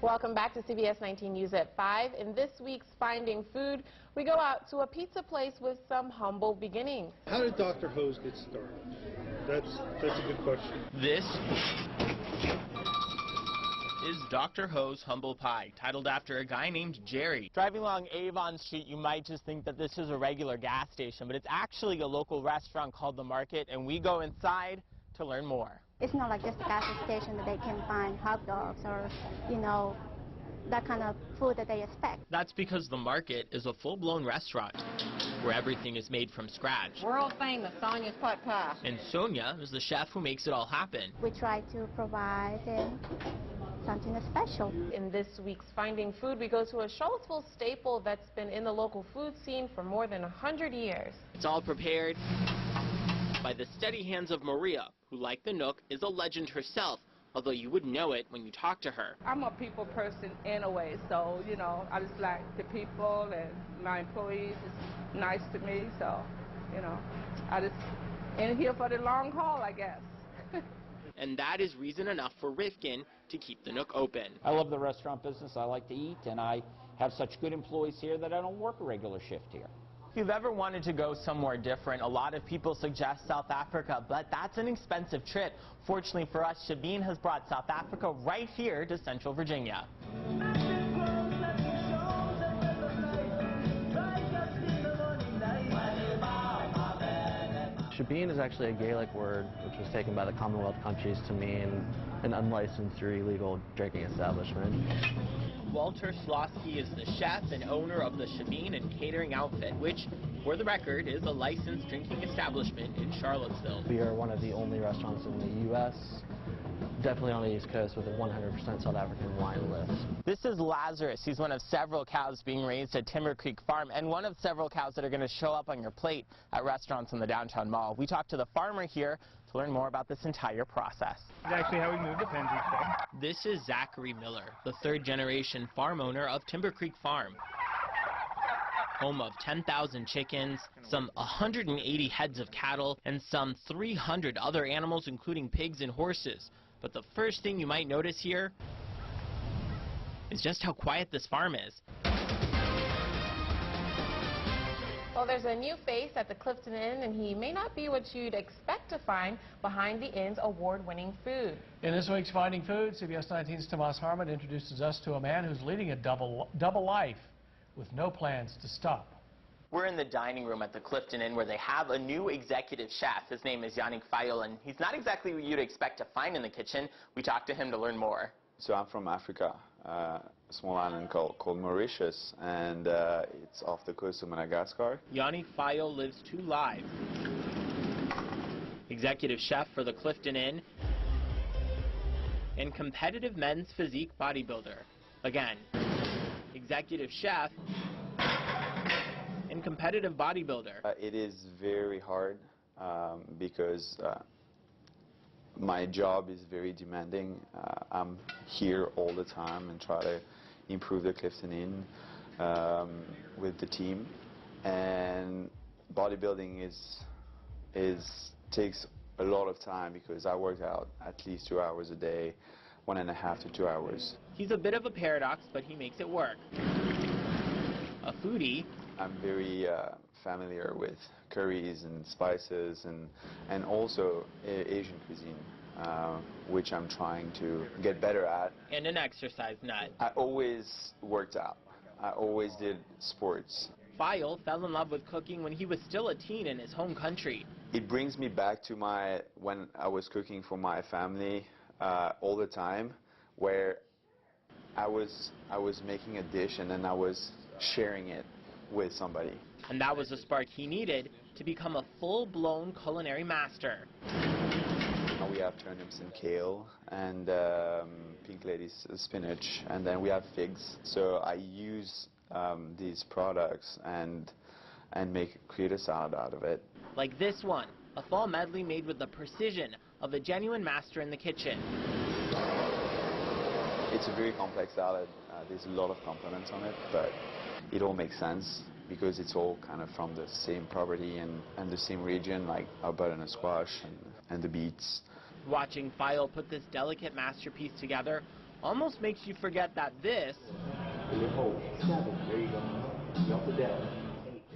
Welcome back to CBS 19 News at 5. In this week's Finding Food, we go out to a pizza place with some humble beginnings. How did Dr. Ho's get started? That's a good question. This is Dr. Ho's Humble Pie, titled after a guy named Jerry. Driving along Avon Street, you might just think that this is a regular gas station, but it's actually a local restaurant called The Market, and we go inside to learn more. It's not like just a gas station that they can find hot dogs or, you know, that kind of food that they expect. That's because The Market is a full-blown restaurant where everything is made from scratch. World famous Sonia's pot pie. And Sonia is the chef who makes it all happen. We try to provide something special. In this week's Finding Food, we go to a Charlottesville staple that's been in the local food scene for more than 100 years. It's all prepared by the steady hands of Maria, who, like the Nook, is a legend herself, although you wouldn't know it when you talk to her. I'm a people person anyway, so, you know, I just like the people and my employees is nice to me, so, you know, I just in here for the long haul, I guess. And that is reason enough for Rifkin to keep the Nook open. I love the restaurant business. I like to eat, and I have such good employees here that I don't work a regular shift here. If you've ever wanted to go somewhere different, a lot of people suggest South Africa, but that's an expensive trip. Fortunately for us, Shabine has brought South Africa right here to Central Virginia. Shabine is actually a Gaelic word which was taken by the Commonwealth countries to mean an unlicensed or illegal drinking establishment. Walter Schlosky is the chef and owner of the Shabine and Catering Outfit, which, for the record, is a licensed drinking establishment in Charlottesville. We are one of the only restaurants in the U.S., definitely on the East Coast, with a 100% South African wine list. This is Lazarus. He's one of several cows being raised at Timber Creek Farm and one of several cows that are going to show up on your plate at restaurants in the downtown mall. We talked to the farmer here to learn more about this entire process. It's actually how we moved to Penzies Farm. This is Zachary Miller, the third-generation farm owner of Timber Creek Farm. Home of 10,000 chickens, some 180 heads of cattle, and some 300 other animals, including pigs and horses. But the first thing you might notice here is just how quiet this farm is. Well, there's a new face at the Clifton Inn, and he may not be what you'd expect to find behind the inn's award-winning food. In this week's Finding Food, CBS 19's Tomas Harmon introduces us to a man who's leading a double life with no plans to stop. We're in the dining room at the Clifton Inn where they have a new executive chef. His name is Yannick Fayol, and he's not exactly what you'd expect to find in the kitchen. We talked to him to learn more. So I'm from Africa, a small island called Mauritius, and it's off the coast of Madagascar. Yannick Fayol lives 2 lives. Executive chef for the Clifton Inn and competitive men's physique bodybuilder. Again, executive chef and competitive bodybuilder. It is very hard because my job is very demanding. I'm here all the time and try to improve the Clifton Inn with the team. And bodybuilding takes a lot of time because I work out at least 2 hours a day, 1.5 to 2 hours. He's a bit of a paradox, but he makes it work. A foodie. I'm very familiar with curries and spices and also Asian cuisine, which I'm trying to get better at. And an exercise nut. I always worked out. I always did sports. Fayol fell in love with cooking when he was still a teen in his home country. It brings me back to when I was cooking for my family all the time, where I was making a dish and then I was sharing it with somebody. And that was the spark he needed to become a full-blown culinary master. We have turnips and kale and pink lady spinach, and then we have figs. So I use these products and create a salad out of it. Like this one, a fall medley made with the precision of a genuine master in the kitchen. It's a very complex salad. There's a lot of components on it, but it all makes sense because it's all kind of from the same property and the same region, like our butternut squash and the beets. Watching Fayal put this delicate masterpiece together almost makes you forget that this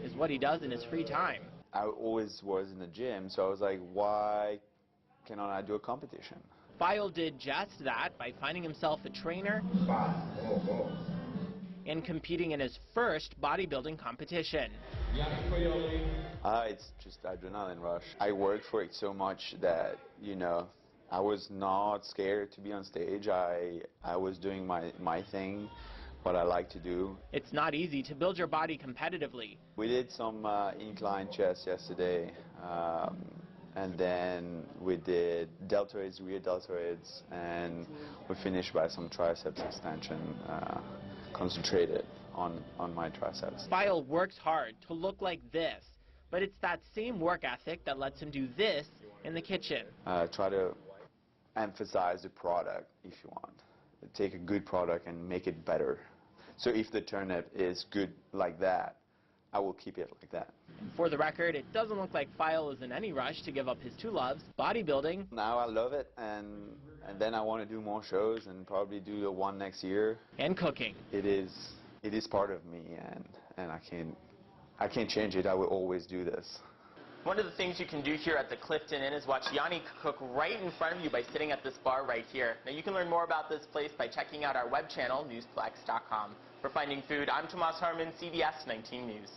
is what he does in his free time. I always was in the gym, so I was like, why cannot I do a competition? Fayal did just that by finding himself a trainer and competing in his first bodybuilding competition. It's just adrenaline rush. I worked for it so much that, you know, I was not scared to be on stage. I was doing my thing, what I like to do. It's not easy to build your body competitively. We did some incline chest yesterday, and then we did deltoids, rear deltoids, and we finished by some triceps extension, concentrated on my triceps. Fayal works hard to look like this, but it's that same work ethic that lets him do this in the kitchen. Try to emphasize the product if you want. Take a good product and make it better. So if the turnip is good like that, I will keep it like that. For the record, it doesn't look like Fayal is in any rush to give up his two loves, bodybuilding. Now I love it, and then I want to do more shows and probably do the one next year. And cooking. It is part of me, and I can't change it. I will always do this. One of the things you can do here at the Clifton Inn is watch Yanni cook right in front of you by sitting at this bar right here. Now you can learn more about this place by checking out our web channel, newsplex.com. For Finding Food, I'm Tomas Harmon, CBS 19 News.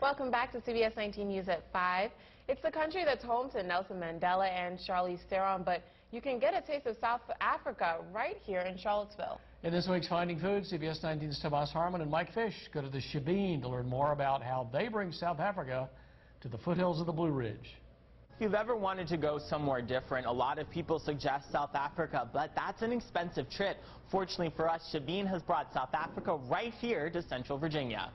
Welcome back to CBS 19 News at 5. It's the country that's home to Nelson Mandela and Charlize Theron, but you can get a taste of South Africa right here in Charlottesville. In this week's Finding Food, CBS 19's Tomas Harmon and Mike Fish go to the Shebeen to learn more about how they bring South Africa to the foothills of the Blue Ridge. If you've ever wanted to go somewhere different, a lot of people suggest South Africa, but that's an expensive trip. Fortunately for us, Shebeen has brought South Africa right here to Central Virginia.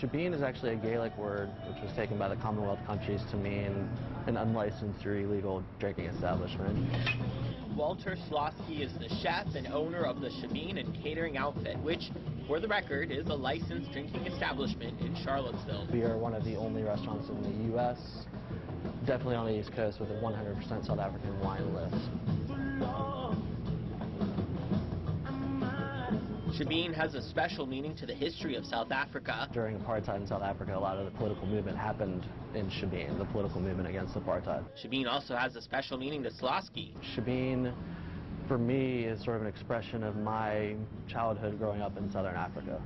Shebeen is actually a Gaelic word which was taken by the Commonwealth countries to mean an unlicensed or illegal drinking establishment. Walter Slosky is the chef and owner of the Shebeen and Catering Outfit, which, for the record, is a licensed drinking establishment in Charlottesville. We are one of the only restaurants in the U.S., definitely on the East Coast, with a 100% South African wine list. Shebeen has a special meaning to the history of South Africa. During apartheid in South Africa, a lot of the political movement happened in Shebeen, the political movement against apartheid. Shebeen also has a special meaning to Slosky. Shebeen, for me, is sort of an expression of my childhood growing up in southern Africa.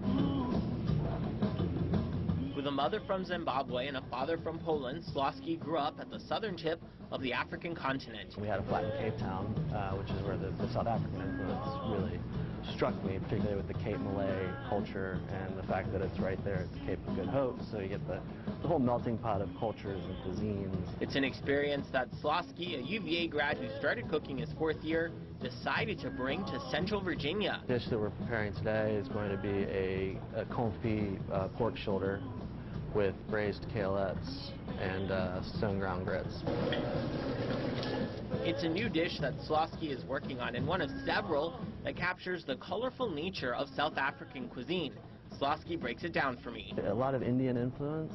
With a mother from Zimbabwe and a father from Poland, Slosky grew up at the southern tip of the African continent. We had a flat in Cape Town, which is where the South African influence really struck me, particularly with the Cape Malay culture and the fact that it's right there at the Cape of Good Hope, so you get the whole melting pot of cultures and cuisines. It's an experience that Slosky, a UVA grad who started cooking his fourth year, decided to bring to Central Virginia. The dish that we're preparing today is going to be a confit pork shoulder with braised kaleettes and stone ground grits. It's a new dish that Slosky is working on, and one of several that captures the colorful nature of South African cuisine. Slosky breaks it down for me. A lot of Indian influence,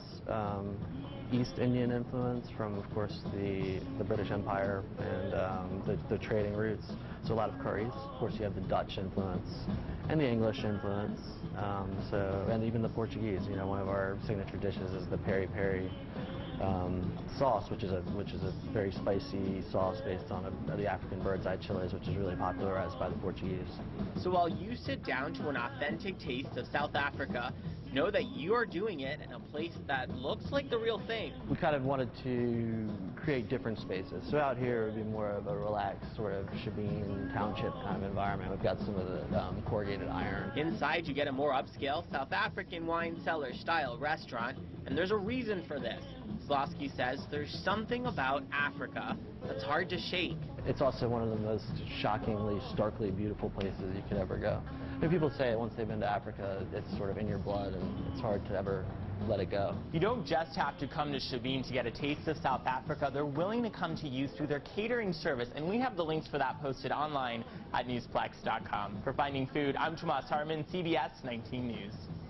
East Indian influence from, of course, the British Empire and the trading routes. So a lot of curries. Of course, you have the Dutch influence and the English influence. And even the Portuguese. You know, one of our signature dishes is the peri peri sauce, which is a very spicy sauce based on the African bird's eye chilies, which is really popularized by the Portuguese. So while you sit down to an authentic taste of South Africa, know that you are doing it in a place that looks like the real thing. We kind of wanted to create different spaces. So out here it would be more of a relaxed sort of Shebeen township kind of environment. We've got some of the corrugated iron. Inside you get a more upscale South African wine cellar style restaurant, and there's a reason for this. Slosky says there's something about Africa that's hard to shake. It's also one of the most shockingly, starkly beautiful places you could ever go. And people say once they've been to Africa, it's sort of in your blood, and it's hard to ever let it go. You don't just have to come to Shabin to get a taste of South Africa. They're willing to come to you through their catering service, and we have the links for that posted online at newsplex.com. For Finding Food, I'm Tomas Harmon, CBS 19 News.